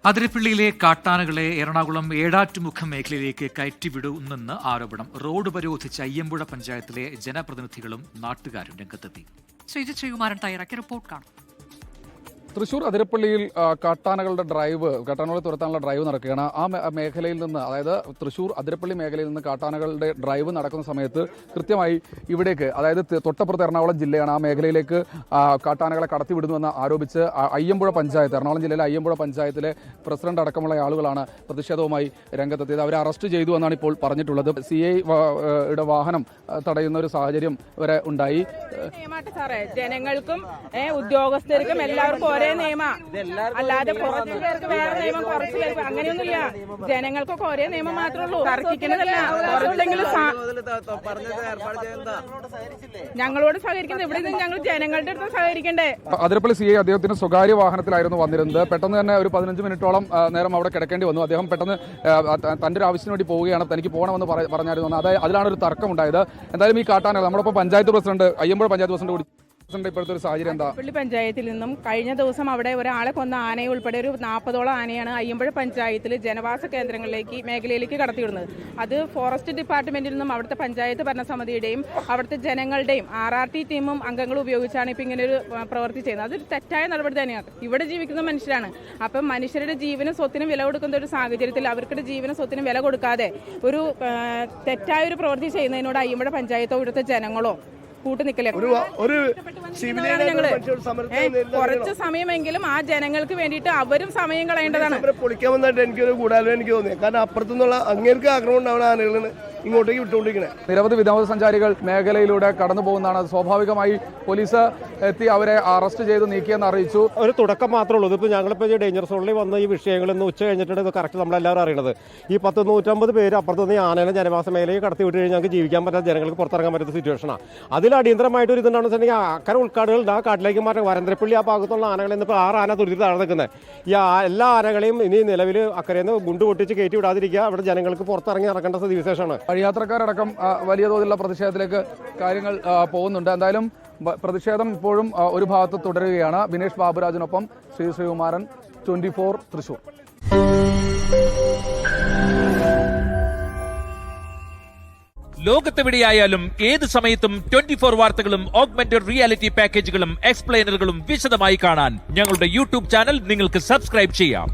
അതിരപ്പള്ളിയിലെ കാട്ടാനകളെ എറണാകുളം ഏടാറ്റുമുഖം മേഖലയിലേക്ക് കയറ്റിവിടുന്നെന്ന് ആരോപണം. റോഡ് ഉപരോധിച്ച് അയ്യമ്പുഴ പഞ്ചായത്തിലെ ജനപ്രതിനിധികളും നാട്ടുകാരും രംഗത്തെത്തി. ശ്രീജിത് ശ്രീകുമാരൻ തയ്യാറാക്കിയ റിപ്പോർട്ട് കാണാം. തൃശൂർ അതിരപ്പള്ളിയിൽ കാട്ടാനകളെ തുരത്താനുള്ള ഡ്രൈവ് നടക്കുകയാണ്. ആ മേഖലയിൽ നിന്ന്, അതായത് തൃശൂർ അതിരപ്പള്ളി മേഖലയിൽ നിന്ന് കാട്ടാനകളുടെ ഡ്രൈവ് നടക്കുന്ന സമയത്ത് കൃത്യമായി ഇവിടേക്ക്, അതായത് തൊട്ടപ്പുറത്ത് എറണാകുളം ജില്ലയാണ്, ആ മേഖലയിലേക്ക് കാട്ടാനകളെ കടത്തിവിടുന്നുവെന്ന് ആരോപിച്ച് അയ്യമ്പുഴ പഞ്ചായത്ത്, എറണാകുളം ജില്ലയിലെ അയ്യമ്പുഴ പഞ്ചായത്തിലെ പ്രസിഡന്റ് അടക്കമുള്ള ആളുകളാണ് പ്രതിഷേധവുമായി രംഗത്തെത്തിയത്. അവരെ അറസ്റ്റ് ചെയ്തു എന്നാണ് ഇപ്പോൾ പറഞ്ഞിട്ടുള്ളത്. CIയുടെ വാഹനം തടയുന്ന ഒരു സാഹചര്യം വരെ ഉണ്ടായി. ജനങ്ങൾക്കും ഉദ്യോഗസ്ഥർക്കും എല്ലാവർക്കും ഒരേ നിയമം, അല്ലാതെ കുറച്ച് പേർക്ക് വേറെ നിയമം, കുറച്ച് പേർക്ക് അങ്ങനെയൊന്നുമില്ല. ജനങ്ങൾക്കൊക്കെ ഒരേ നിയമം മാത്രമേ ഉള്ളൂ. തർക്കിക്കുന്നതല്ല. ഞങ്ങളോട് സഹകരിക്കുന്നത് ഇവിടെ നിന്ന് ഞങ്ങൾ ജനങ്ങളുടെ അടുത്ത് സഹകരിക്കണ്ടേ. അതിരപ്പള്ളി CI അദ്ദേഹത്തിന് സ്വകാര്യ വാഹനത്തിലായിരുന്നു വന്നിരുന്നത്. പെട്ടെന്ന് തന്നെ ഒരു 15 മിനിറ്റോളം നേരം അവിടെ കിടക്കേണ്ടി വന്നു. അദ്ദേഹം പെട്ടെന്ന് തന്റെ ഒരു ആവശ്യത്തിന് വേണ്ടി പോവുകയാണ്. തനിക്ക് പോകണമെന്ന് പറഞ്ഞായിരുന്നു. അതിലാണ് ഒരു തർക്കം ഉണ്ടായത്. എന്തായാലും ഈ കാട്ടാനകൾ, നമ്മളിപ്പോൾ പഞ്ചായത്ത് പ്രസിഡന്റ്, അയ്യമ്പുഴ പഞ്ചായത്ത് പ്രസിഡന്റ് കൂടി ഇപ്പോഴത്തെ ഒരു സാഹചര്യം എന്താ? അതിരപ്പള്ളി പഞ്ചായത്തിൽ നിന്നും കഴിഞ്ഞ ദിവസം അവിടെ ഒരാളെ കൊന്ന ആനയെ ഉൾപ്പെടെ ഒരു 40ഓളം ആനയാണ് അയ്യമ്പുഴ പഞ്ചായത്തിൽ ജനവാസ മേഖലയിലേക്ക് കടത്തിവിടുന്നത്. അത് ഫോറസ്റ്റ് ഡിപ്പാർട്ട്മെന്റിൽ നിന്നും അവിടുത്തെ പഞ്ചായത്ത് ഭരണസമിതിയുടെയും അവിടുത്തെ ജനങ്ങളുടെയും RRT ടീമും അംഗങ്ങളും ഉപയോഗിച്ചാണ് ഇപ്പം ഇങ്ങനെ ഒരു പ്രവൃത്തി ചെയ്യുന്നത്. അതൊരു തെറ്റായ നടപടി തന്നെയാണ്. ഇവിടെ ജീവിക്കുന്ന മനുഷ്യരാണ്. അപ്പം മനുഷ്യരുടെ ജീവനും സ്വത്തിനും വില കൊടുക്കുന്ന ഒരു സാഹചര്യത്തിൽ അവരുടെ ജീവനും സ്വത്തിനും വില കൊടുക്കാതെ ഒരു തെറ്റായ ഒരു പ്രവൃത്തി ചെയ്യുന്നതിനോട് അയ്യമ്പുഴ പഞ്ചായത്തോ ഇവിടുത്തെ ജനങ്ങളോ കൂട്ടുനിൽക്കലേ. കുറച്ച് സമയമെങ്കിലും ആ ജനങ്ങൾക്ക് വേണ്ടിയിട്ട് അവരും സമയം കളയേണ്ടതാണ്. പൊളിക്കാൻ വന്നിട്ട് എനിക്കൊരു കൂടാലും എനിക്ക് തോന്നി. കാരണം അപ്പുറത്തുനിന്നുള്ള അങ്ങേർക്ക് ആഗ്രഹം ഉണ്ടാവുന്ന ആനകളാണ് ഇങ്ങോട്ടേക്ക് വിട്ടുകൊണ്ടിരിക്കുന്നത്. നിരവധി വിനോദസഞ്ചാരികൾ മേഖലയിലൂടെ കടന്നു പോകുന്നതാണ്. സ്വാഭാവികമായി പോലീസ് എത്തി അവരെ അറസ്റ്റ് ചെയ്ത് നീക്കിയെന്ന് അറിയിച്ചു. ഒരു തുടക്കം മാത്രമേ ഉള്ളൂ. ഇതിപ്പോൾ ഞങ്ങളിപ്പോൾ ഡേഞ്ചർ സോണിൽ വന്ന ഈ വിഷയങ്ങളൊന്ന് ഉച്ച കഴിഞ്ഞിട്ടുണ്ട് ഇത് കറക്റ്റ് നമ്മളെല്ലാവരും അറിയണത്. ഈ 150 പേര് അപ്പുറത്തുനിന്ന് ആനേനെ ജനവാസ മേഖലയിൽ കടത്തി വിട്ട് കഴിഞ്ഞാൽ ഞങ്ങൾക്ക് ജീവിക്കാൻ പറ്റാത്ത, ജനങ്ങൾക്ക് പുറത്തിറങ്ങാൻ പറ്റാത്ത സിറ്റുവേഷനാണ്. അതിൽ അടിയന്തരമായിട്ട് ഒരു ഇതുണ്ടാണെന്ന് വെച്ചിട്ടുണ്ടെങ്കിൽ അക്കരെ ഉൾക്കാടുകൾ ആ കാട്ടിലേക്ക് മാറ്റാൻ വരന്തരപ്പള്ളി ആ ഭാഗത്തുള്ള ആനകൾ ഇന്നിപ്പോൾ 6 ആന തുരുത്തി താഴെ നിൽക്കുന്നത്. ഈ എല്ലാ ആനകളെയും ഇനി നിലവിൽ അക്കരയിൽ നിന്ന് ഗുണ്ട് പൊട്ടിച്ച് കയറ്റി വിടാതിരിക്കുക. അവിടെ ജനങ്ങൾക്ക് പുറത്തിറങ്ങി നടക്കേണ്ട സ്ഥിതിവിശേഷമാണ്. വഴിയാത്രക്കാരടക്കം വലിയ തോതിലുള്ള പ്രതിഷേധത്തിലേക്ക് കാര്യങ്ങൾ പോകുന്നുണ്ട്. എന്തായാലും പ്രതിഷേധം ഇപ്പോഴും ഒരു ഭാഗത്ത് തുടരുകയാണ്. വിനേഷ് ബാബുരാജിനൊപ്പം ശ്രീകുമാരൻ, 24 തൃശൂർ. ലോകത്തെവിടെയായാലും ഏത് സമയത്തും 24 വാർത്തകളും ഓഗ്മെന്റഡ് റിയാലിറ്റി പാക്കേജുകളും എക്സ്പ്ലെയിനറുകളും വിശദമായി കാണാൻ ഞങ്ങളുടെ YouTube ചാനൽ നിങ്ങൾക്ക് സബ്സ്ക്രൈബ് ചെയ്യാം.